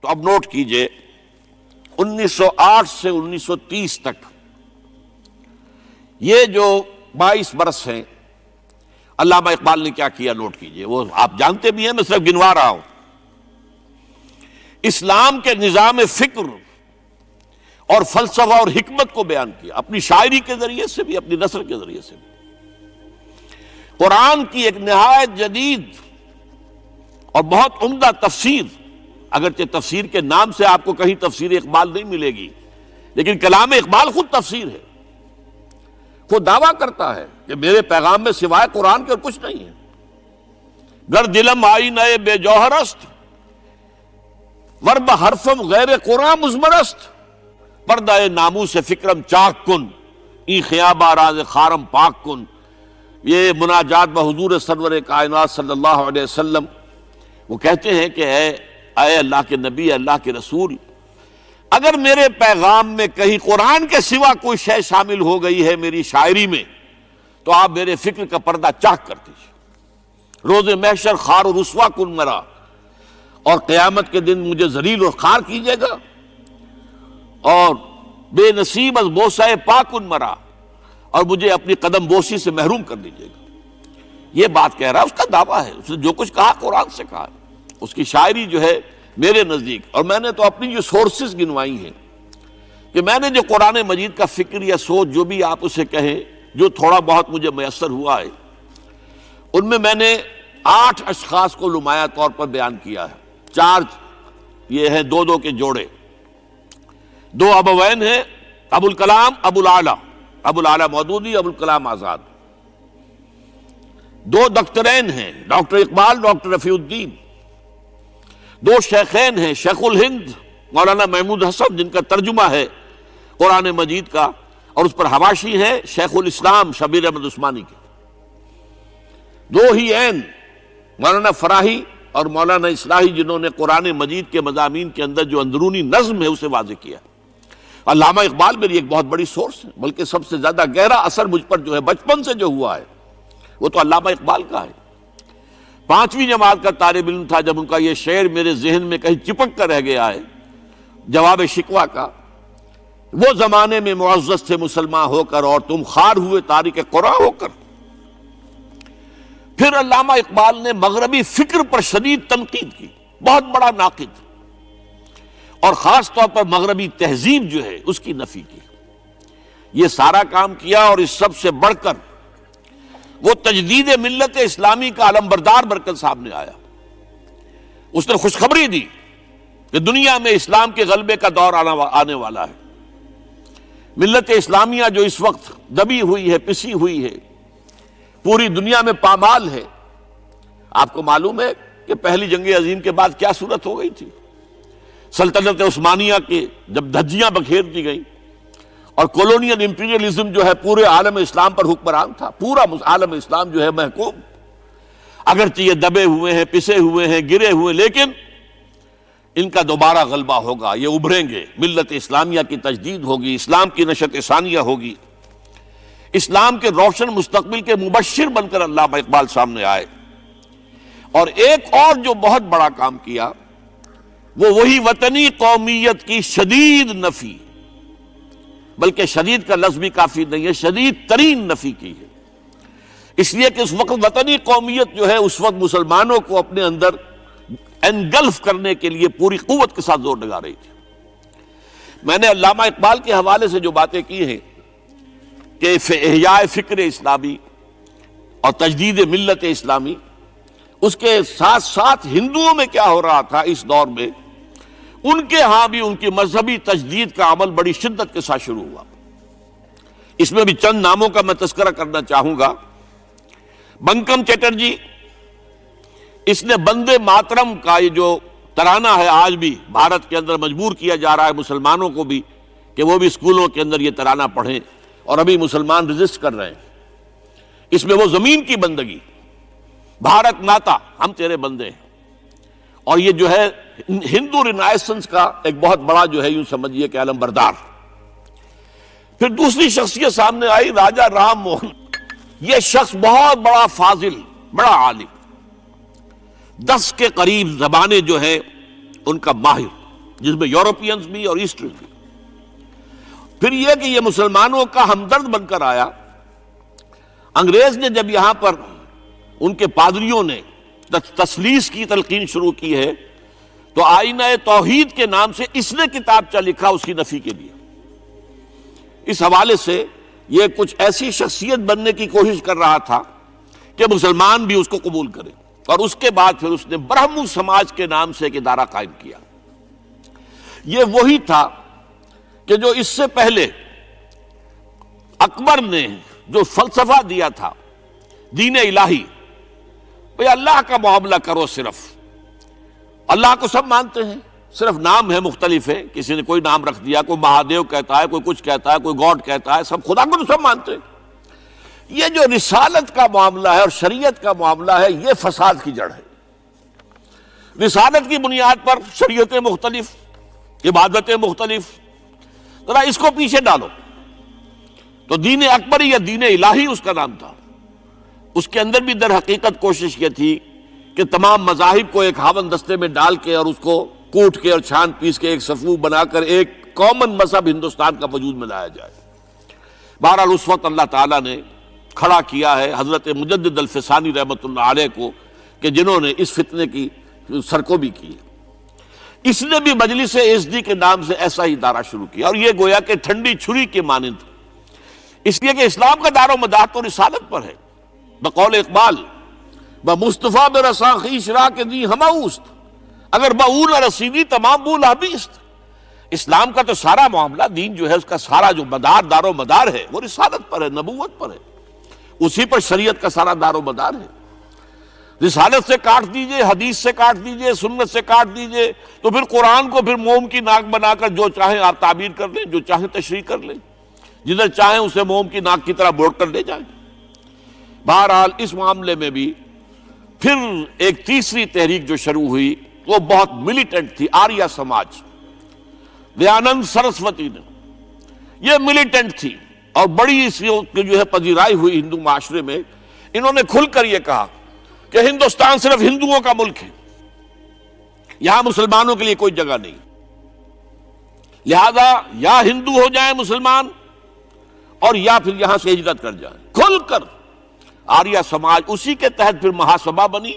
تو اب نوٹ کیجئے 1908 سے 1930 تک یہ جو 22 برس ہیں، علامہ اقبال نے کیا کیا نوٹ کیجئے. وہ آپ جانتے بھی ہیں، میں صرف گنوا رہا ہوں. اسلام کے نظام فکر اور فلسفہ اور حکمت کو بیان کیا، اپنی شاعری کے ذریعے سے بھی، اپنی نثر کے ذریعے سے بھی. قرآن کی ایک نہایت جدید اور بہت عمدہ تفسیر، اگرچہ تفسیر کے نام سے آپ کو کہیں تفسیر اقبال نہیں ملے گی، لیکن کلام اقبال خود تفسیر ہے. خود دعویٰ کرتا ہے کہ میرے پیغام میں سوائے قرآن کے اور کچھ نہیں ہے. گر دلم آئی نئے بے جوہر است، ورب حرفم غیر قرآن مزمرست، پردہ ناموس فکرم چاک کن، ای خیابہ راز خارم پاک کن. یہ مناجات بحضور سرور کائنات صلی اللہ علیہ وسلم، وہ کہتے ہیں کہ اے اللہ کے نبی، اللہ کے رسول، اگر میرے پیغام میں کہیں قرآن کے سوا کوئی شے شامل ہو گئی ہے میری شاعری میں، تو آپ میرے فکر کا پردہ چاک کر دیجیے. روز محشر خار و رسوا کن مرا، اور قیامت کے دن مجھے ذلیل اور خوار کیجیے گا، اور بے نصیب از بوسہ پاک کن مرا، اور مجھے اپنی قدم بوسی سے محروم کر دیجیے گا. یہ بات کہہ رہا ہے، اس کا دعویٰ ہے، اس نے جو کچھ کہا قرآن سے کہا. اس کی شاعری جو ہے میرے نزدیک، اور میں نے تو اپنی جو سورسز گنوائی ہیں کہ میں نے جو قرآن مجید کا فکر یا سوچ جو بھی آپ اسے کہیں، جو تھوڑا بہت مجھے میسر ہوا ہے، ان میں نے 8 اشخاص کو نمایاں طور پر بیان کیا ہے. 4 یہ ہیں 2 کے جوڑے. 2 ابوین ہیں، ابو الکلام ابو العلا مودودی، ابو الکلام آزاد. 2 دکترین ہیں، ڈاکٹر اقبال، ڈاکٹر رفیع الدین. 2 شیخین ہیں، شیخ الہند مولانا محمود حسن، جن کا ترجمہ ہے قرآن مجید کا، اور اس پر حواشی ہے شیخ الاسلام شبیر احمد عثمانی کے. 2 ہی عین مولانا فراہی اور مولانا اصلاحی، جنہوں نے قرآن مجید کے مضامین کے اندر جو اندرونی نظم ہے اسے واضح کیا. علامہ اقبال میری ایک بہت بڑی سورس ہے، بلکہ سب سے زیادہ گہرا اثر مجھ پر جو ہے بچپن سے جو ہوا ہے وہ تو علامہ اقبال کا ہے. 5ویں جماعت کا طالب علم تھا جب ان کا یہ شعر میرے ذہن میں کہیں چپک کر رہ گیا ہے، جواب شکوہ کا: وہ زمانے میں معزز تھے مسلمان ہو کر، اور تم خوار ہوئے تارک قرآن ہو کر. پھر علامہ اقبال نے مغربی فکر پر شدید تنقید کی، بہت بڑا ناقد، اور خاص طور پر مغربی تہذیب جو ہے اس کی نفی کی. یہ سارا کام کیا، اور اس سب سے بڑھ کر وہ تجدید ملت اسلامی کا علمبردار بن سامنے آیا. اس نے خوشخبری دی کہ دنیا میں اسلام کے غلبے کا دور آنے والا ہے. ملت اسلامیہ جو اس وقت دبی ہوئی ہے، پسی ہوئی ہے، پوری دنیا میں پامال ہے. آپ کو معلوم ہے کہ پہلی جنگ عظیم کے بعد کیا صورت ہو گئی تھی. سلطنت عثمانیہ کے جب دھجیاں بکھیر دی گئیں، اور کولونیل امپیریلزم جو ہے پورے عالم اسلام پر حکمران تھا، پورا عالم اسلام جو ہے محکوم. اگرچہ یہ دبے ہوئے ہیں، پسے ہوئے ہیں، گرے ہوئے، لیکن ان کا دوبارہ غلبہ ہوگا، یہ ابھریں گے. ملت اسلامیہ کی تجدید ہوگی، اسلام کی نشأت ثانیہ ہوگی. اسلام کے روشن مستقبل کے مبشر بن کر علامہ اقبال سامنے آئے. اور ایک اور جو بہت بڑا کام کیا وہ وہی وطنی قومیت کی شدید نفی، بلکہ شدید کا لفظ بھی کافی نہیں ہے، شدید ترین نفی کی ہے. اس لیے کہ اس وقت وطنی قومیت جو ہے اس وقت مسلمانوں کو اپنے اندر انگلف کرنے کے لیے پوری قوت کے ساتھ زور لگا رہی تھی. میں نے علامہ اقبال کے حوالے سے جو باتیں کی ہیں کہ احیاء فکر اسلامی اور تجدید ملت اسلامی، اس کے ساتھ ساتھ ہندوؤں میں کیا ہو رہا تھا اس دور میں، ان کے ہاں بھی ان کی مذہبی تجدید کا عمل بڑی شدت کے ساتھ شروع ہوا. اس میں بھی چند ناموں کا میں تذکرہ کرنا چاہوں گا. بنکم چٹرجی، اس نے بندے ماترم کا یہ جو ترانہ ہے آج بھی بھارت کے اندر مجبور کیا جا رہا ہے مسلمانوں کو بھی کہ وہ بھی اسکولوں کے اندر یہ ترانہ پڑھیں، اور ابھی مسلمان رجسٹ کر رہے ہیں. اس میں وہ زمین کی بندگی، بھارت ماتا ہم تیرے بندے ہیں، اور یہ جو ہے ہندو رینائسنس کا ایک بہت بڑا جو ہے یوں سمجھیے کہ علمبردار. پھر دوسری شخصیت سامنے آئی، راجہ رام موہن. یہ شخص بہت بڑا فاضل، بڑا عالم، 10 کے قریب زبانیں جو ہیں ان کا ماہر. جس میں یورپینز بھی اور ایسٹرن بھی۔ پھر یہ کہ یہ مسلمانوں کا ہمدرد بن کر آیا۔ انگریز نے جب یہاں پر ان کے پادریوں نے تثلیث کی تلقین شروع کی ہے تو آئینہ توحید کے نام سے اس نے کتابچہ لکھا اس کی نفی کے لیے۔ اس حوالے سے یہ کچھ ایسی شخصیت بننے کی کوشش کر رہا تھا کہ مسلمان بھی اس کو قبول کرے، اور اس کے بعد پھر اس نے برہمو سماج کے نام سے ایک ادارہ قائم کیا۔ یہ وہی تھا کہ جو اس سے پہلے اکبر نے جو فلسفہ دیا تھا دین الہی، بھئی اللہ کا معاملہ کرو، صرف اللہ کو سب مانتے ہیں، صرف نام ہے مختلف ہے، کسی نے کوئی نام رکھ دیا، کوئی مہادیو کہتا ہے، کوئی کچھ کہتا ہے، کوئی گاڈ کہتا ہے، سب خدا کو تو سب مانتے ہیں۔ یہ جو رسالت کا معاملہ ہے اور شریعت کا معاملہ ہے، یہ فساد کی جڑ ہے۔ رسالت کی بنیاد پر شریعتیں مختلف، عبادتیں مختلف، ذرا اس کو پیچھے ڈالو۔ تو دین اکبری یا دین الہی اس کا نام تھا۔ اس کے اندر بھی در حقیقت کوشش یہ تھی کہ تمام مذاہب کو ایک ہاون دستے میں ڈال کے اور اس کو کوٹ کے اور چھان پیس کے ایک صفوف بنا کر ایک کامن مذہب ہندوستان کا وجود میں لایا جائے۔ بہرحال اس وقت اللہ تعالیٰ نے کھڑا کیا ہے حضرت مجدد الفسانی رحمۃ اللہ علیہ کو، کہ جنہوں نے اس فتنے کی سرکوبی کی۔ اس نے بھی مجلس ایزدی کے نام سے ایسا ہی ادارہ شروع کیا، اور یہ گویا کہ ٹھنڈی چھری کے مانند، اس لیے کہ اسلام کا دار و مدار تو رسالت پر ہے۔ بقول اقبال بمصطفیٰ برساں خویش را کے دی ہماؤست، اگر بہو نہ رسیدی تمام بول حبیست۔ اسلام کا تو سارا معاملہ، دین جو ہے اس کا سارا جو مدار دار و مدار ہے وہ رسالت پر ہے، نبوت پر ہے، اسی پر شریعت کا سارا دار و مدار ہے۔ رسالت سے کاٹ دیجئے، حدیث سے کاٹ دیجئے، سنت سے کاٹ دیجئے، تو پھر قرآن کو پھر موم کی ناک بنا کر جو چاہیں آپ تعبیر کر لیں، جو چاہیں تشریح کر لیں، جدھر چاہیں اسے موم کی ناک کی طرح بوٹ کر لے جائیں۔ بہرحال اس معاملے میں بھی پھر ایک تیسری تحریک جو شروع ہوئی وہ بہت ملیٹنٹ تھی، آریہ سماج، دیانند سرسوتی نے۔ یہ ملیٹنٹ تھی اور بڑی اس کی جو ہے پذیرائی ہوئی ہندو معاشرے میں۔ انہوں نے کھل کر یہ کہا کہ ہندوستان صرف ہندوؤں کا ملک ہے، یہاں مسلمانوں کے لیے کوئی جگہ نہیں، لہذا یا ہندو ہو جائیں مسلمان اور یا پھر یہاں سے ہجرت کر جائیں۔ کھل کر آریہ سماج، اسی کے تحت پھر مہاسبھا بنی،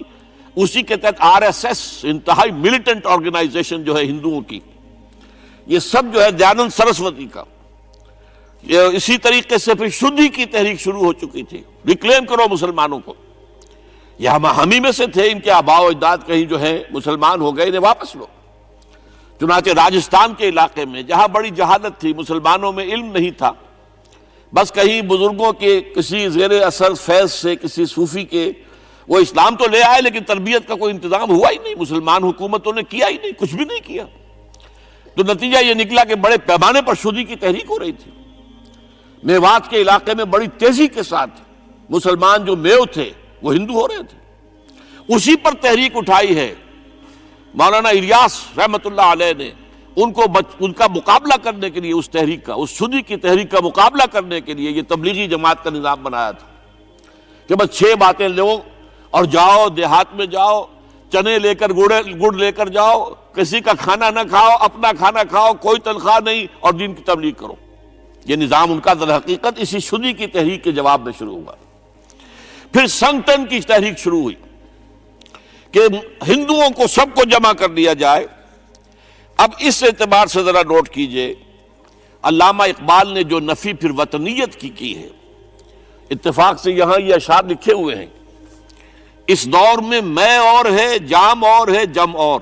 اسی کے تحت آر ایس ایس، انتہائی ملیٹنٹ آرگنائزیشن جو ہے ہندوؤں کی، یہ سب جو ہے دیانند سرسوتی کا۔ یہ اسی طریقے سے پھر شدھی کی تحریک شروع ہو چکی تھی، ریکلیم کرو مسلمانوں کو، یہ ہم ہی میں سے تھے، ان کے آباء و اجداد کہیں جو ہے مسلمان ہو گئے، انہیں واپس لو۔ چنانچہ راجستھان کے علاقے میں جہاں بڑی جہالت تھی، مسلمانوں میں علم نہیں تھا، بس کہیں بزرگوں کے کسی زیر اثر فیض سے، کسی صوفی کے، وہ اسلام تو لے آئے لیکن تربیت کا کوئی انتظام ہوا ہی نہیں، مسلمان حکومتوں نے کیا ہی نہیں، کچھ بھی نہیں کیا۔ تو نتیجہ یہ نکلا کہ بڑے پیمانے پر شدھی کی تحریک ہو رہی تھی۔ میوات کے علاقے میں بڑی تیزی کے ساتھ مسلمان جو میو تھے وہ ہندو ہو رہے تھے۔ اسی پر تحریک اٹھائی ہے مولانا الیاس رحمۃ اللہ علیہ نے، ان کا مقابلہ کرنے کے لیے، اس تحریک کا، اس شدھی کی تحریک کا مقابلہ کرنے کے لیے یہ تبلیغی جماعت کا نظام بنایا تھا کہ بس 6 باتیں لو اور جاؤ، دیہات میں جاؤ، چنے لے کر گڑ لے کر جاؤ، کسی کا کھانا نہ کھاؤ، اپنا کھانا کھاؤ، کوئی تنخواہ نہیں، اور دین کی تبلیغ کرو۔ یہ نظام ان کا در حقیقت اسی شدھی کی تحریک کے جواب میں شروع ہوا۔ پھر سنگٹن کی تحریک شروع ہوئی کہ ہندوؤں کو سب کو جمع کر دیا جائے۔ اب اس اعتبار سے ذرا نوٹ کیجئے، علامہ اقبال نے جو نفی پھر وطنیت کی ہے، اتفاق سے یہاں یہ اشعار لکھے ہوئے ہیں، اس دور میں میں اور ہے، جام اور ہے، جم اور،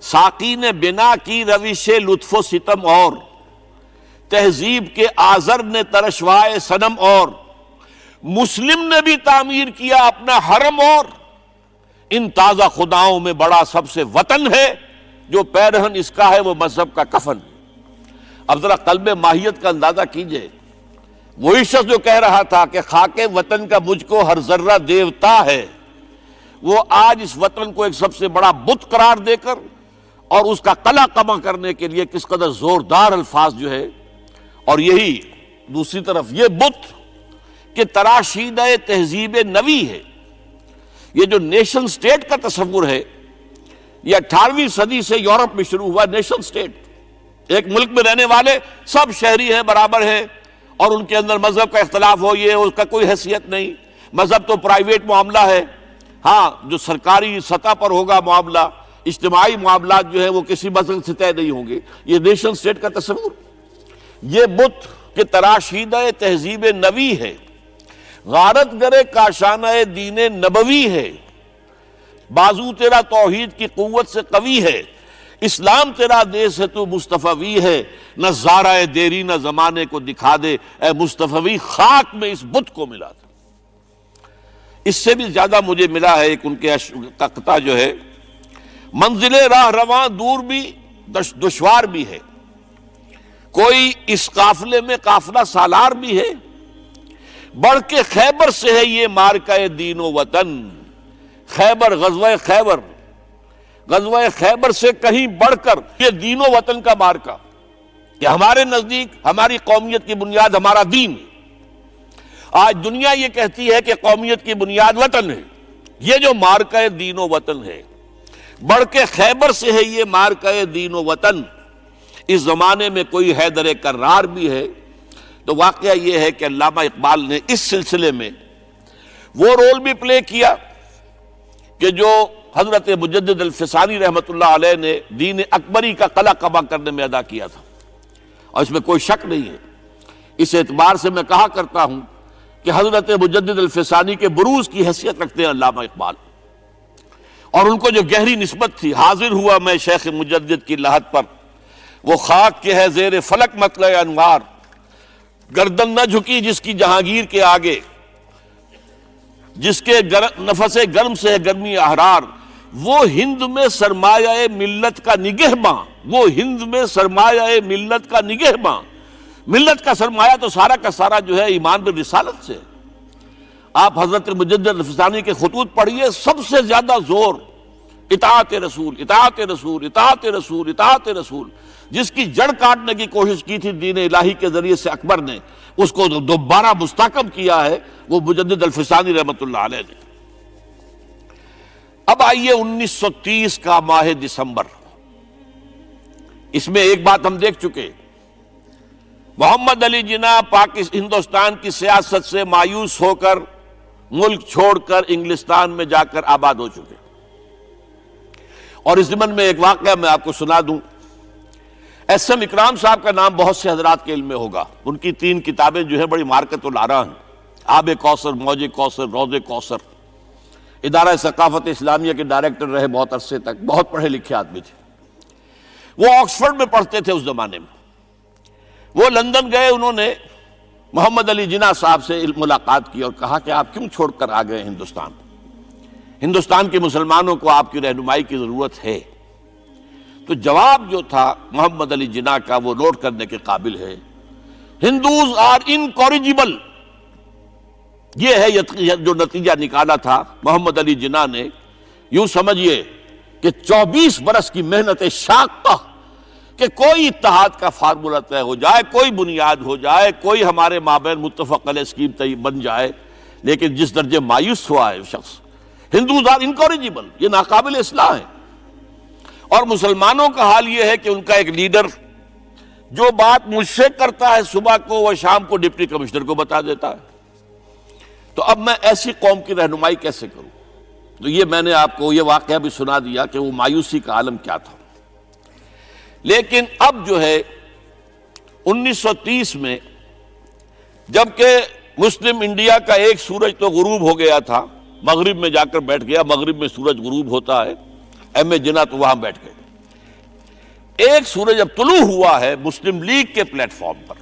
ساقی نے بنا کی روش لطف و ستم اور، تہذیب کے آزر نے ترشوائے صنم اور، مسلم نے بھی تعمیر کیا اپنا حرم اور، ان تازہ خداؤں میں بڑا سب سے وطن ہے، جو پیرہن اس کا ہے وہ مذہب کا کفن۔ اب ذرا قلب ماہیت کا اندازہ کیجئے، وہی شخص جو کہہ رہا تھا کہ خاک وطن کا مجھ کو ہر ذرہ دیوتا ہے، وہ آج اس وطن کو ایک سب سے بڑا بت قرار دے کر اور اس کا قلع قمع کرنے کے لیے کس قدر زوردار الفاظ جو ہے، اور یہی دوسری طرف یہ بت کہ تراشیدہ تہذیب نوی ہے۔ یہ جو نیشن سٹیٹ کا تصور ہے، یہ 18ویں صدی سے یورپ میں شروع ہوا نیشن سٹیٹ۔ ایک ملک میں رہنے والے سب شہری ہیں، برابر ہیں، اور ان کے اندر مذہب کا اختلاف ہو یہ اس کا کوئی حیثیت نہیں۔ مذہب تو پرائیویٹ معاملہ ہے، ہاں جو سرکاری سطح پر ہوگا معاملہ، اجتماعی معاملات جو ہے وہ کسی مذہب سے طے نہیں ہوں گے۔ یہ نیشن سٹیٹ کا تصور، یہ بت کے تراشیدہ تہذیب نبی ہے، غارت گرے کاشانہ دین نبوی ہے، بازو تیرا توحید کی قوت سے قوی ہے، اسلام تیرا دیس ہے تو مصطفی ہے، نہ زارہ دیری نہ زمانے کو دکھا دے، اے مصطفی خاک میں اس بت کو ملا دے۔ اس سے بھی زیادہ مجھے ملا ہے ایک ان کے قطعہ جو ہے، منزل راہ رواں دور بھی دشوار بھی ہے، کوئی اس قافلے میں قافلہ سالار بھی ہے، بڑھ کے خیبر سے ہے یہ مارکہ دین و وطن۔ خیبر، غزوہ خیبر سے کہیں بڑھ کر یہ دین و وطن کا مارکہ، کہ ہمارے نزدیک ہماری قومیت کی بنیاد ہمارا دین ہے۔ آج دنیا یہ کہتی ہے کہ قومیت کی بنیاد وطن ہے۔ یہ جو مارکہ دین و وطن ہے، بڑھ کے خیبر سے ہے یہ مارکہ دین و وطن۔ اس زمانے میں کوئی حیدر کرار بھی ہے۔ تو واقعہ یہ ہے کہ علامہ اقبال نے اس سلسلے میں وہ رول بھی پلے کیا کہ جو حضرت مجدد الفسانی رحمۃ اللہ علیہ نے دین اکبری کا قلع قبا کرنے میں ادا کیا تھا، اور اس میں کوئی شک نہیں ہے۔ اس اعتبار سے میں کہا کرتا ہوں کہ حضرت مجدد الفسانی کے بروز کی حیثیت رکھتے ہیں علامہ اقبال، اور ان کو جو گہری نسبت تھی، حاضر ہوا میں شیخ مجدد کی لحد پر، وہ خاک کے ہے زیر فلک مطلع انوار، گردن نہ جھکی جس کی جہانگیر کے آگے، جس کے نفس گرم سے ہے گرمی احرار، وہ ہند میں سرمایہ ملت کا نگہباں، وہ ہند میں سرمایہ ملت کا نگہباں۔ ملت کا سرمایہ تو سارا کا سارا جو ہے ایمان بالرسالت سے۔ آپ حضرت مجدد الفسانی کے خطوط پڑھیے، سب سے زیادہ زور اطاعت رسول، اطاعت رسول، اطاعت رسول، اطاعت رسول۔ جس کی جڑ کاٹنے کی کوشش کی تھی دین الہی کے ذریعے سے اکبر نے، اس کو دوبارہ مستحکم کیا ہے وہ مجدد الفسانی رحمۃ اللہ علیہ نے۔ اب آئیے 1930 کا ماہ دسمبر، اس میں ایک بات ہم دیکھ چکے، محمد علی جناح ہندوستان کی سیاست سے مایوس ہو کر ملک چھوڑ کر انگلستان میں جا کر آباد ہو چکے۔ اور اس ضمن میں ایک واقعہ میں آپ کو سنا دوں۔ ایس ایم اکرام صاحب کا نام بہت سے حضرات کے علم میں ہوگا، ان کی 3 کتابیں جو ہیں بڑی مارکت الآراء ہیں، آب کوثر، موج کوثر، روض کوثر۔ ادارہ ثقافت اسلامیہ کے ڈائریکٹر رہے بہت عرصے تک، بہت پڑھے لکھے آدمی تھے۔ وہ آکسفورڈ میں پڑھتے تھے اس زمانے میں۔ وہ لندن گئے، انہوں نے محمد علی جناح صاحب سے ملاقات کی اور کہا کہ آپ کیوں چھوڑ کر آ گئے ہندوستان کے مسلمانوں کو آپ کی رہنمائی کی ضرورت ہے۔ تو جواب جو تھا محمد علی جناح کا وہ نوٹ کرنے کے قابل ہے۔ ہندوز آر انکوریجیبل، یہ ہے جو نتیجہ نکالا تھا محمد علی جناح نے۔ یوں سمجھیے کہ 24 برس کی محنت شاقہ کہ کوئی اتحاد کا فارمولہ طے ہو جائے، کوئی بنیاد ہو جائے، کوئی ہمارے مابین متفق علیہ اسکیم بن جائے، لیکن جس درجے مایوس ہوا ہے شخص، ہندوز آر انکوریجیبل، یہ ناقابل اصلاح ہے۔ اور مسلمانوں کا حال یہ ہے کہ ان کا ایک لیڈر جو بات مجھ سے کرتا ہے صبح کو وہ شام کو ڈپٹی کمشنر کو بتا دیتا ہے۔ تو اب میں ایسی قوم کی رہنمائی کیسے کروں؟ تو یہ میں نے آپ کو یہ واقعہ بھی سنا دیا کہ وہ مایوسی کا عالم کیا تھا۔ لیکن اب جو ہے 1930 میں جبکہ مسلم انڈیا کا ایک سورج تو غروب ہو گیا تھا، مغرب میں جا کر بیٹھ گیا، مغرب میں سورج غروب ہوتا ہے، ایم اے جناح تو وہاں بیٹھ گئے۔ ایک سورج اب طلوع ہوا ہے مسلم لیگ کے پلیٹ فارم پر،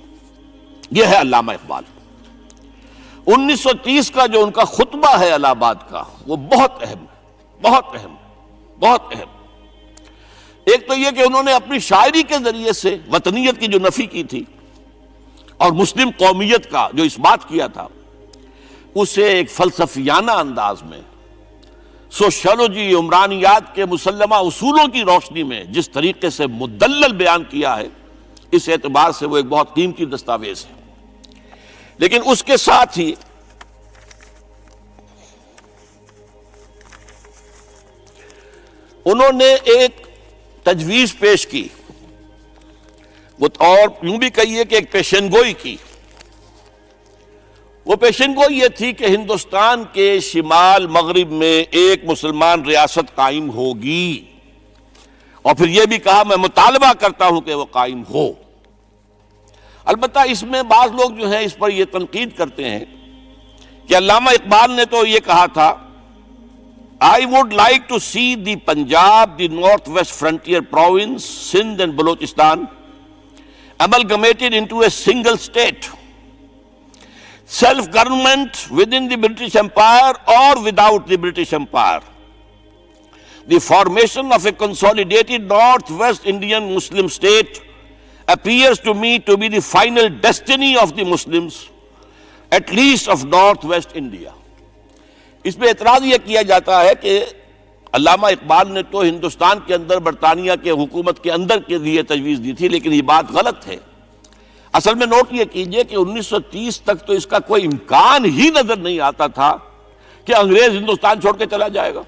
یہ ہے علامہ اقبال۔ 1930 کا جو ان کا خطبہ ہے الہ آباد کا، وہ بہت اہم ہے، بہت اہم، بہت اہم۔ ایک تو یہ کہ انہوں نے اپنی شاعری کے ذریعے سے وطنیت کی جو نفی کی تھی اور مسلم قومیت کا جو اس بات کیا تھا، اسے ایک فلسفیانہ انداز میں سوشیولوجی، عمرانیات کے مسلمہ اصولوں کی روشنی میں جس طریقے سے مدلل بیان کیا ہے، اس اعتبار سے وہ ایک بہت قیمتی دستاویز ہے۔ لیکن اس کے ساتھ ہی انہوں نے ایک تجویز پیش کی، اور یوں بھی کہیے کہ ایک پیشن گوئی کی۔ وہ پیشن گوئی یہ تھی کہ ہندوستان کے شمال مغرب میں ایک مسلمان ریاست قائم ہوگی، اور پھر یہ بھی کہا میں مطالبہ کرتا ہوں کہ وہ قائم ہو۔ البتہ اس میں بعض لوگ جو ہیں اس پر یہ تنقید کرتے ہیں کہ علامہ اقبال نے تو یہ کہا تھا I would like to see the Punjab, the Northwest Frontier Province, Sindh and Balochistan amalgamated into a single state, self-government within the British Empire or without the British Empire. The formation of a consolidated Northwest Indian Muslim state appears to me to be the final destiny of the Muslims, at least of Northwest India. اس پہ اعتراض یہ کیا جاتا ہے کہ علامہ اقبال نے تو ہندوستان کے اندر برطانیہ کے حکومت کے اندر کے لیے تجویز دی تھی، لیکن یہ بات غلط ہے۔ اصل میں نوٹ یہ کیجئے کہ 1930 تک تو اس کا کوئی امکان ہی نظر نہیں آتا تھا کہ انگریز ہندوستان چھوڑ کے چلا جائے گا۔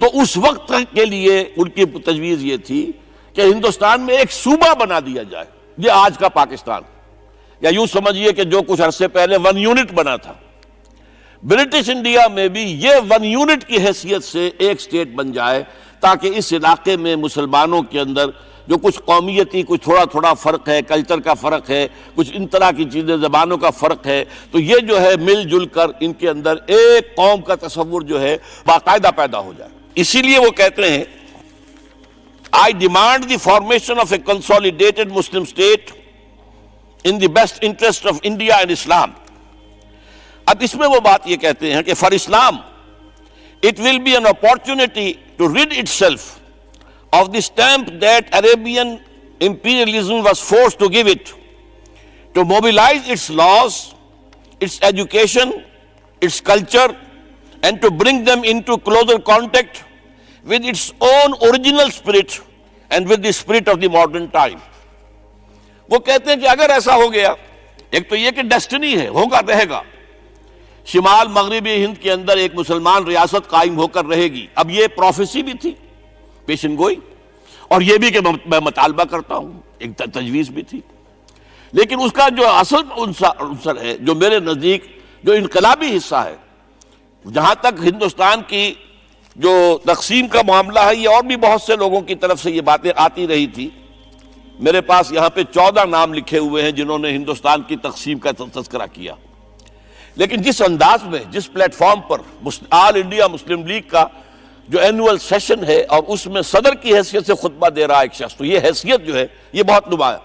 تو اس وقت کے لیے ان کی تجویز یہ تھی کہ ہندوستان میں ایک صوبہ بنا دیا جائے، یہ آج کا پاکستان، یا یوں سمجھیے کہ جو کچھ عرصے پہلے 1 یونٹ بنا تھا۔ برٹش انڈیا میں بھی یہ 1 یونٹ کی حیثیت سے ایک سٹیٹ بن جائے، تاکہ اس علاقے میں مسلمانوں کے اندر جو کچھ قومیتی کچھ تھوڑا فرق ہے، کلچر کا فرق ہے، کچھ ان طرح کی چیزیں، زبانوں کا فرق ہے، تو یہ جو ہے مل جل کر ان کے اندر ایک قوم کا تصور جو ہے باقاعدہ پیدا ہو جائے۔ اسی لیے وہ کہتے ہیں I demand the formation of a consolidated Muslim state in the best interest of India and Islam. اب اس میں وہ بات یہ کہتے ہیں کہ for Islam it will be an opportunity to rid itself of the stamp that Arabian imperialism was forced to give it, to mobilize its laws, its education, its culture, and to bring them into closer contact with its own original spirit and with the spirit of the modern time. وہ کہتے ہیں کہ اگر ایسا ہو گیا، ایک تو یہ کہ ڈیسٹنی ہے، ہوگا رہے گا، شمال مغربی ہند کے اندر ایک مسلمان ریاست قائم ہو کر رہے گی۔ اب یہ پروفیسی بھی تھی، پیشن گوئی، اور یہ بھی کہ میں مطالبہ کرتا ہوں، ایک تجویز بھی تھی، لیکن اس کا جو اصل عنصر ہے، جو میرے نزدیک جو انقلابی حصہ ہے، جہاں تک ہندوستان کی جو تقسیم کا معاملہ ہے، یہ اور بھی بہت سے لوگوں کی طرف سے یہ باتیں آتی رہی تھی۔ میرے پاس یہاں پہ 14 نام لکھے ہوئے ہیں جنہوں نے ہندوستان کی تقسیم کا تذکرہ کیا، لیکن جس انداز میں، جس پلیٹ فارم پر آل انڈیا مسلم لیگ کا جو اینول سیشن ہے اور اس میں صدر کی حیثیت سے خطبہ دے رہا ایک شخص، تو یہ حیثیت جو ہے یہ بہت نمایاں،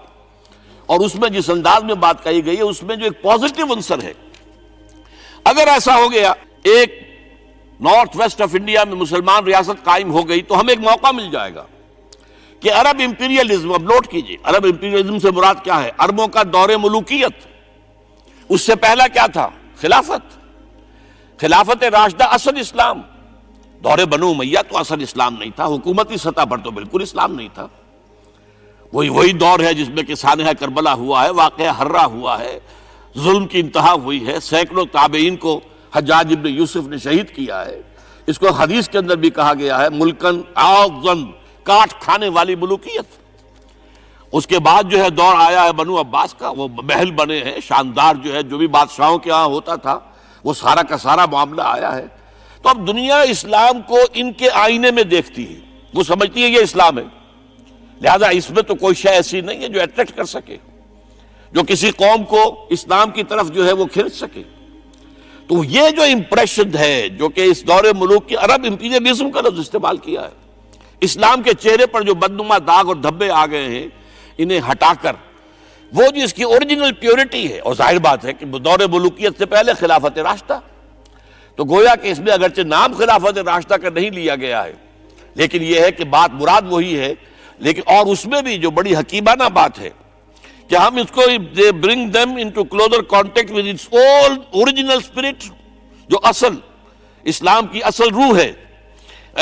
اور اس میں جس انداز میں بات کہی گئی ہے اس میں جو ایک پازیٹیو عنصر ہے۔ اگر ایسا ہو گیا، ایک نارتھ ویسٹ آف انڈیا میں مسلمان ریاست قائم ہو گئی، تو ہمیں ایک موقع مل جائے گا کہ عرب امپیریلزم، اب نوٹ کیجئے عرب امپیریلزم سے مراد کیا ہے؟ عربوں کا دور ملوکیت۔ اس سے پہلا کیا تھا؟ خلافت راشدہ، اصل اسلام۔ دور بنو امیہ تو اصل اسلام نہیں تھا، حکومتی سطح پر تو بالکل اسلام نہیں تھا۔ وہی دور ہے جس میں کہ سانحہ کربلا ہوا ہے، واقعہ حرہ ہوا ہے، ظلم کی انتہا ہوئی ہے، سینکڑوں تابعین کو حجاج ابن یوسف نے شہید کیا ہے۔ اس کو حدیث کے اندر بھی کہا گیا ہے ملکن اعظم، کاٹ کھانے والی ملوکیت۔ اس کے بعد جو ہے دور آیا ہے بنو عباس کا، وہ محل بنے ہیں شاندار، جو ہے جو بھی بادشاہوں کے ہاں ہوتا تھا وہ سارا کا سارا معاملہ آیا ہے۔ تو اب دنیا اسلام کو ان کے آئینے میں دیکھتی ہے، وہ سمجھتی ہے یہ اسلام ہے، لہذا اس میں تو کوئی شے ایسی نہیں ہے جو اٹریکٹ کر سکے، جو کسی قوم کو اسلام کی طرف جو ہے وہ کھینچ سکے۔ تو یہ جو امپریشن ہے جو کہ اس دور ملوک کی عرب امپیریلزم کا لفظ استعمال کیا ہے، اسلام کے چہرے پر جو بدنما داغ اور دھبے آ گئے ہیں، انہیں ہٹا کر وہ جو اس کی اوریجنل پیورٹی ہے، اور ظاہر بات ہے کہ دور ملوکیت سے پہلے خلافت راشدہ، تو گویا کہ اس میں اگرچہ نام خلافت راشدہ کا نہیں لیا گیا ہے، لیکن یہ ہے کہ بات مراد وہی ہے، لیکن اور اس میں بھی جو بڑی حکیمانہ بات ہے کہ ہم اس کو bring them into closer contact with its old original spirit، جو اصل اسلام کی اصل روح ہے،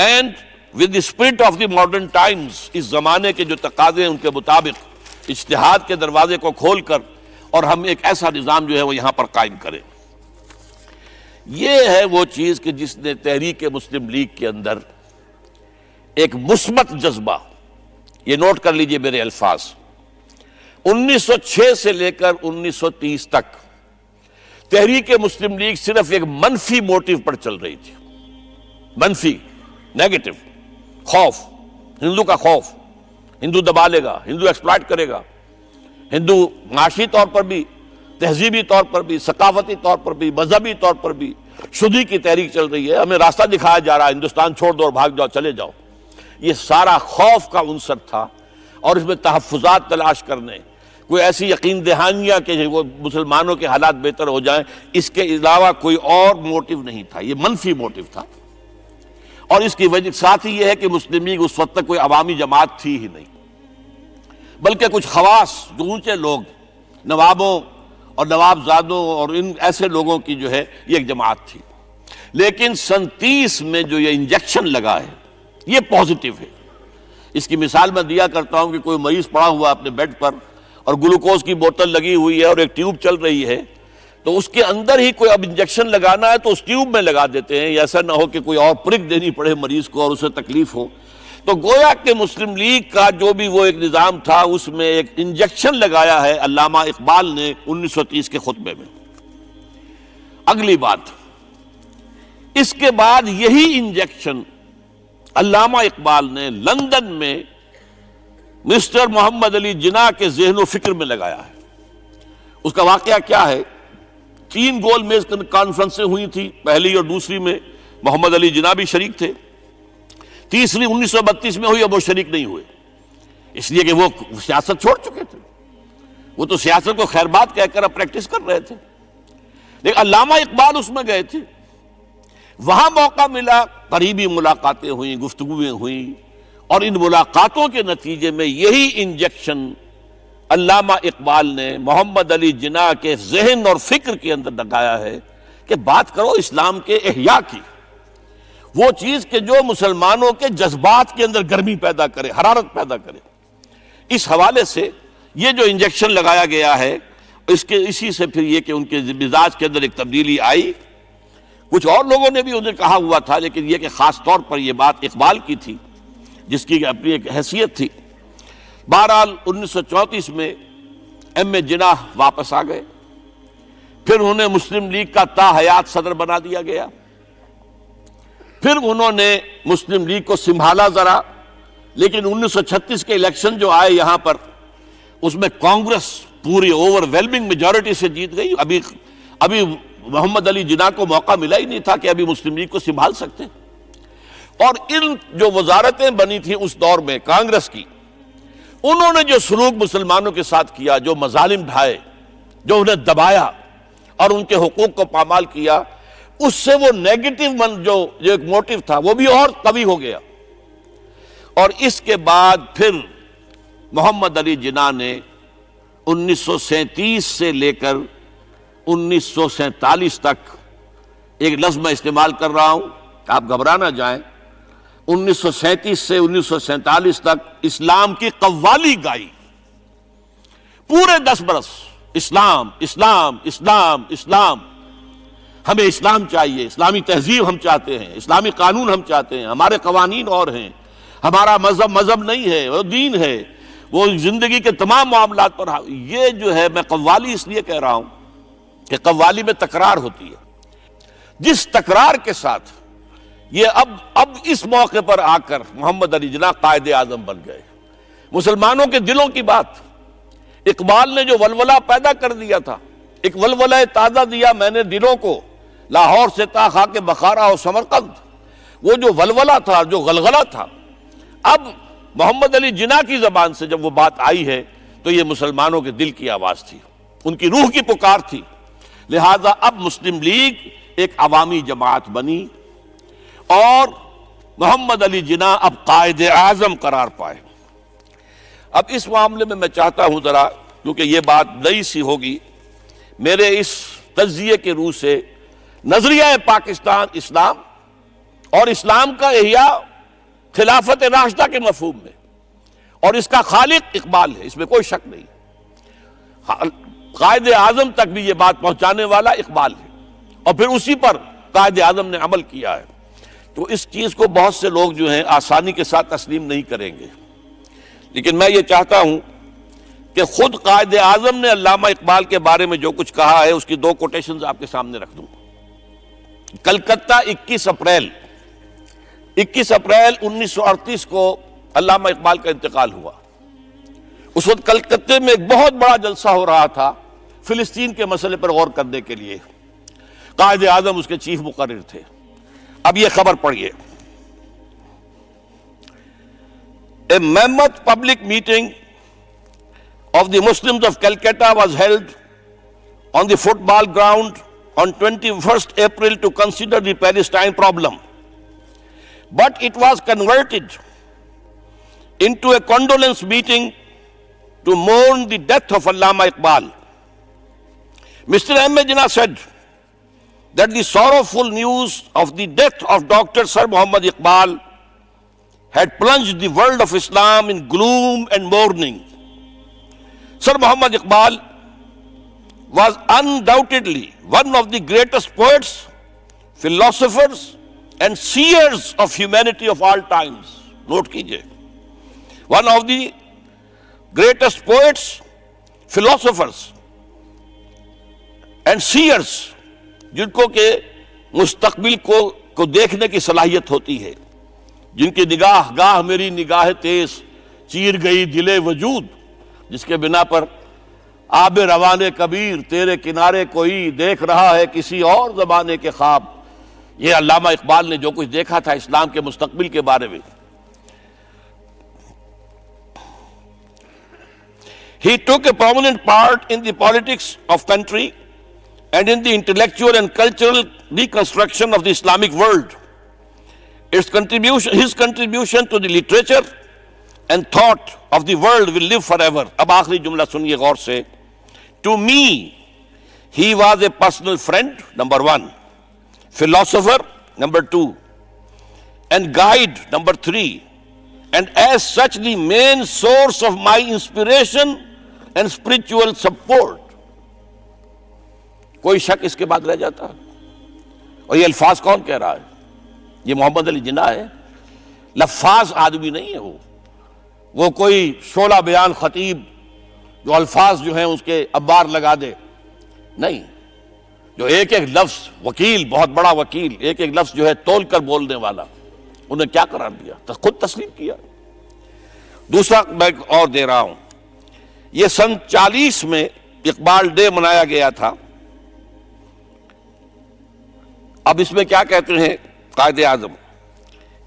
and with the spirit of the modern times، اس زمانے کے جو تقاضے ہیں ان کے مطابق اجتہاد کے دروازے کو کھول کر، اور ہم ایک ایسا نظام جو ہے وہ یہاں پر قائم کریں۔ یہ ہے وہ چیز کہ جس نے تحریک مسلم لیگ کے اندر ایک مثبت جذبہ، یہ نوٹ کر لیجئے میرے الفاظ، 1906 سے لے کر 1930 تک تحریک مسلم لیگ صرف ایک منفی موٹیو پر چل رہی تھی، منفی، نیگیٹو، خوف، ہندو کا خوف، ہندو دبا لے گا، ہندو ایکسپلائٹ کرے گا، ہندو معاشی طور پر بھی، تہذیبی طور پر بھی، ثقافتی طور پر بھی، مذہبی طور پر بھی شدی کی تحریک چل رہی ہے، ہمیں راستہ دکھایا جا رہا ہے، ہندوستان چھوڑ دو اور بھاگ جاؤ، چلے جاؤ۔ یہ سارا خوف کا عنصر تھا، اور اس میں تحفظات تلاش کرنے، کوئی ایسی یقین دہانیاں کہ وہ مسلمانوں کے حالات بہتر ہو جائیں، اس کے علاوہ کوئی اور موٹیو نہیں تھا، یہ منفی موٹیو تھا۔ اور اس کی وجہ ساتھ ہی یہ ہے کہ مسلم لیگ اس وقت تک کوئی عوامی جماعت تھی ہی نہیں، بلکہ کچھ خواص جو اونچے لوگ، نوابوں اور نوابزادوں اور ان ایسے لوگوں کی جو ہے یہ ایک جماعت تھی۔ لیکن 1930 میں جو یہ انجیکشن لگا ہے یہ پازیٹیو ہے۔ اس کی مثال میں دیا کرتا ہوں کہ کوئی مریض پڑا ہوا اپنے بیڈ پر اور گلوکوز کی بوتل لگی ہوئی ہے اور ایک ٹیوب چل رہی ہے، تو اس کے اندر ہی کوئی اب انجیکشن لگانا ہے تو اس ٹیوب میں لگا دیتے ہیں، ایسا نہ ہو کہ کوئی اور پرک دینی پڑے مریض کو اور اسے تکلیف ہو۔ تو گویا کہ مسلم لیگ کا جو بھی وہ ایک نظام تھا، اس میں ایک انجیکشن لگایا ہے علامہ اقبال نے 1930 کے خطبے میں۔ اگلی بات، اس کے بعد یہی انجیکشن علامہ اقبال نے لندن میں مسٹر محمد علی جناح کے ذہن و فکر میں لگایا ہے۔ اس کا واقعہ کیا ہے؟ 3 گول میز کانفرنسیں ہوئی تھی، پہلی اور دوسری میں محمد علی جناح بھی شریک تھے، تیسری 1932 میں ہوئی، اب وہ شریک نہیں ہوئے، اس لیے کہ وہ سیاست چھوڑ چکے تھے، وہ تو سیاست کو خیر بات کہہ کر اب پریکٹس کر رہے تھے۔ لیکن علامہ اقبال اس میں گئے تھے، وہاں موقع ملا، قریبی ملاقاتیں ہوئیں، گفتگویں ہوئیں، اور ان ملاقاتوں کے نتیجے میں یہی انجیکشن علامہ اقبال نے محمد علی جناح کے ذہن اور فکر کے اندر لگایا ہے کہ بات کرو اسلام کے احیاء کی، وہ چیز کہ جو مسلمانوں کے جذبات کے اندر گرمی پیدا کرے، حرارت پیدا کرے۔ اس حوالے سے یہ جو انجیکشن لگایا گیا ہے، اسی سے پھر یہ کہ ان کے مزاج کے اندر ایک تبدیلی آئی۔ کچھ اور لوگوں نے بھی انہیں کہا ہوا تھا، لیکن یہ کہ خاص طور پر یہ بات اقبال کی تھی، جس کی اپنی ایک حیثیت تھی۔ بہرحال 1934 میں ایم اے جناح واپس آ گئے، پھر انہیں مسلم لیگ کا تا حیات صدر بنا دیا گیا، پھر انہوں نے مسلم لیگ کو سنبھالا ذرا، لیکن 1936 کے الیکشن جو آئے یہاں پر، اس میں کانگریس پوری اوور ویلمنگ میجورٹی سے جیت گئی۔ ابھی محمد علی جناح کو موقع ملا ہی نہیں تھا کہ ابھی مسلم لیگ کو سنبھال سکتے، اور ان جو وزارتیں بنی تھیں اس دور میں کانگریس کی، انہوں نے جو سلوک مسلمانوں کے ساتھ کیا، جو مظالم ڈھائے، جو انہیں دبایا اور ان کے حقوق کو پامال کیا، اس سے وہ نیگیٹو جو ایک موٹیو تھا وہ بھی اور قوی ہو گیا۔ اور اس کے بعد پھر محمد علی جناح نے 1937 سے لے کر 1947 تک، ایک لفظ میں استعمال کر رہا ہوں، آپ گھبرا نہ جائیں، 1937 سے 1947 تک اسلام کی قوالی گائی، پورے 10 برس اسلام اسلام اسلام اسلام، ہمیں اسلام چاہیے، اسلامی تہذیب ہم چاہتے ہیں، اسلامی قانون ہم چاہتے ہیں، ہمارے قوانین اور ہیں، ہمارا مذہب نہیں ہے، وہ دین ہے، وہ زندگی کے تمام معاملات پر۔ یہ جو ہے، میں قوالی اس لیے کہہ رہا ہوں کہ قوالی میں تکرار ہوتی ہے، جس تکرار کے ساتھ یہ اب اس موقع پر آ کر محمد علی جناح قائد اعظم بن گئے۔ مسلمانوں کے دلوں کی بات، اقبال نے جو ولولہ پیدا کر دیا تھا، ایک ولولہ تازہ دیا میں نے دلوں کو، لاہور سے تا خاک بخارا و سمرقند، وہ جو ولولہ تھا، جو غلغلہ تھا، اب محمد علی جناح کی زبان سے جب وہ بات آئی ہے تو یہ مسلمانوں کے دل کی آواز تھی، ان کی روح کی پکار تھی۔ لہذا اب مسلم لیگ ایک عوامی جماعت بنی اور محمد علی جناح اب قائد اعظم قرار پائے۔ اب اس معاملے میں چاہتا ہوں ذرا، کیونکہ یہ بات نئی سی ہوگی، میرے اس تجزیے کے روح سے نظریہ پاکستان اسلام اور اسلام کا احیاء خلافت راشدہ کے مفہوم میں، اور اس کا خالق اقبال ہے، اس میں کوئی شک نہیں، قائد اعظم تک بھی یہ بات پہنچانے والا اقبال ہے، اور پھر اسی پر قائد اعظم نے عمل کیا ہے۔ تو اس چیز کو بہت سے لوگ جو ہیں آسانی کے ساتھ تسلیم نہیں کریں گے. لیکن میں یہ چاہتا ہوں کہ خود قائد اعظم نے علامہ اقبال کے بارے میں جو کچھ کہا ہے اس کی دو کوٹیشنز آپ کے سامنے رکھ دوں. کلکتہ 21 اپریل 1938 کو علامہ اقبال کا انتقال ہوا. اس وقت کلکتے میں ایک بہت بڑا جلسہ ہو رہا تھا فلسطین کے مسئلے پر غور کرنے کے لیے. قائد اعظم اس کے چیف مقرر تھے. اب یہ خبر پڑھیے. A mammoth public meeting of the Muslims of Calcutta was held on the football ground on 21st April to consider the Palestine problem. But it was converted into a condolence meeting to mourn the death of Allama Iqbal. Mr. M.A. Jinnah said that the sorrowful news of the death of Dr. Sir Muhammad Iqbal had plunged the world of Islam in gloom and mourning. Sir Muhammad Iqbal was undoubtedly one of the greatest poets, philosophers, and seers of humanity of all times. Note kijiye. One of the greatest poets, philosophers, and seers, جن کو کہ مستقبل کو دیکھنے کی صلاحیت ہوتی ہے، جن کی نگاہ گاہ میری نگاہ تیز چیر گئی دل وجود، جس کے بنا پر آب روان کبیر تیرے کنارے کوئی دیکھ رہا ہے کسی اور زمانے کے خواب. یہ علامہ اقبال نے جو کچھ دیکھا تھا اسلام کے مستقبل کے بارے میں. He took a prominent part in the politics of country and in the intellectual and cultural reconstruction of the Islamic world. His contribution to the literature and thought of the world will live forever. اب آخری جملہ سنیے غور سے. To me, he was a personal friend, number one, philosopher, number two, and guide, number three, and as such the main source of my inspiration and spiritual support. کوئی شک اس کے بعد رہ جاتا؟ اور یہ الفاظ کون کہہ رہا ہے؟ یہ محمد علی جناح ہے. لفاظ آدمی نہیں ہے وہ کوئی شعلہ بیان خطیب جو الفاظ جو ہیں اس کے ابار لگا دے. نہیں، جو ایک ایک لفظ، وکیل، بہت بڑا وکیل، ایک ایک لفظ جو ہے تول کر بولنے والا، انہیں کیا قرار دیا؟ خود تسلیم کیا. دوسرا میں اور دے رہا ہوں. یہ سن 40 میں اقبال ڈے منایا گیا تھا. اب اس میں کیا کہتے ہیں Quaid Azam?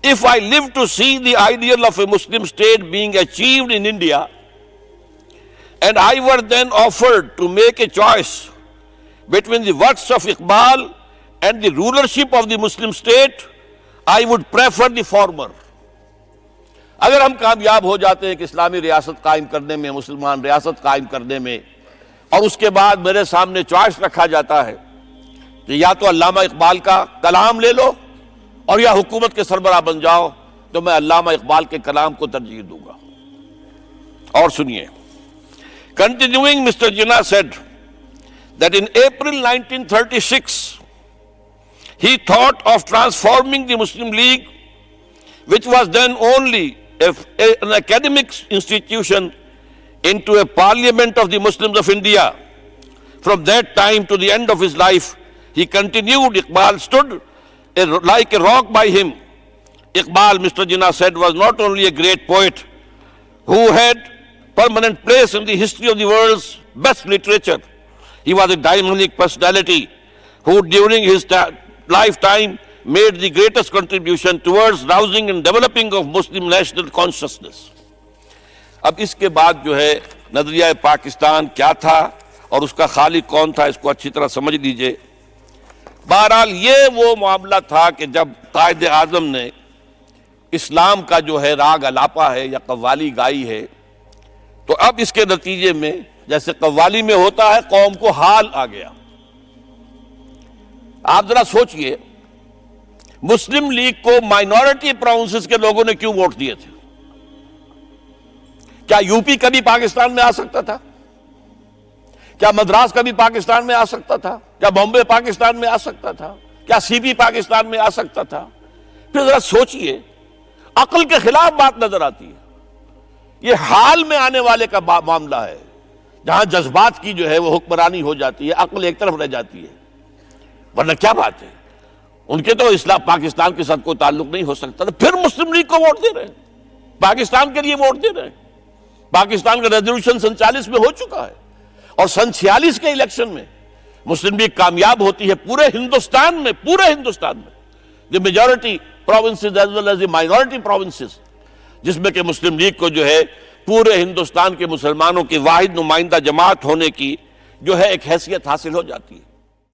If I live to see the ideal of a Muslim state being achieved in India, and I were then offered to make a choice between the works of Iqbal and the rulership of the Muslim state, I would prefer the former. اگر ہم کامیاب ہو جاتے ہیں کہ اسلامی ریاست قائم کرنے میں، مسلمان ریاست قائم کرنے میں، اور اس کے بعد میرے سامنے چوائس رکھا جاتا ہے کہ یا تو علامہ اقبال کا کلام لے لو اور یا حکومت کے سربراہ بن جاؤ، تو میں علامہ اقبال کے کلام کو ترجیح دوں گا. اور سنیے. Continuing, Mr. Jinnah said that in April 1936 he thought of transforming the Muslim League, which was then only an academic institution, into a parliament of the Muslims of India. From that time to the end of his life, he continued. Iqbal stood like a rock by him. Iqbal, Mr. Jinnah said, was not only a great poet who had permanent place in the history of the world's best literature. He was a dynamic personality who during his lifetime made the greatest contribution towards rousing and developing of Muslim national consciousness. اب اس کے بعد جو ہے نظریہ پاکستان کیا تھا اور اس کا خالق کون تھا، اس کو اچھی طرح سمجھ لیجئے. بہرحال یہ وہ معاملہ تھا کہ جب قائد اعظم نے اسلام کا جو ہے راگ الاپا ہے یا قوالی گائی ہے، تو اب اس کے نتیجے میں جیسے قوالی میں ہوتا ہے قوم کو حال آ گیا. آپ ذرا سوچئے، مسلم لیگ کو مائنورٹی پراونسز کے لوگوں نے کیوں ووٹ دیے تھے؟ کیا یو پی کبھی پاکستان میں آ سکتا تھا؟ کیا مدراس کبھی پاکستان میں آ سکتا تھا؟ کیا بامبے پاکستان میں آ سکتا تھا؟ کیا سی پی پاکستان میں آ سکتا تھا؟ پھر ذرا سوچئے، عقل کے خلاف بات نظر آتی ہے۔ یہ حال میں آنے والے کا معاملہ ہے، جہاں جذبات کی جو ہے وہ حکمرانی ہو جاتی ہے، عقل ایک طرف رہ جاتی ہے۔ ورنہ کیا بات ہے، ان کے تو اسلام پاکستان کے ساتھ کوئی تعلق نہیں ہو سکتا، تو پھر مسلم لیگ کو ووٹ دے رہے ہیں، پاکستان کے لیے ووٹ دے رہے ہیں۔ پاکستان کا ریزولوشن 47 میں ہو چکا ہے، اور 46 کے الیکشن میں مسلم لیگ کامیاب ہوتی ہے پورے ہندوستان میں، the majority provinces as well as the minority provinces, جس میں کہ مسلم لیگ کو جو ہے پورے ہندوستان کے مسلمانوں کی واحد نمائندہ جماعت ہونے کی جو ہے ایک حیثیت حاصل ہو جاتی ہے۔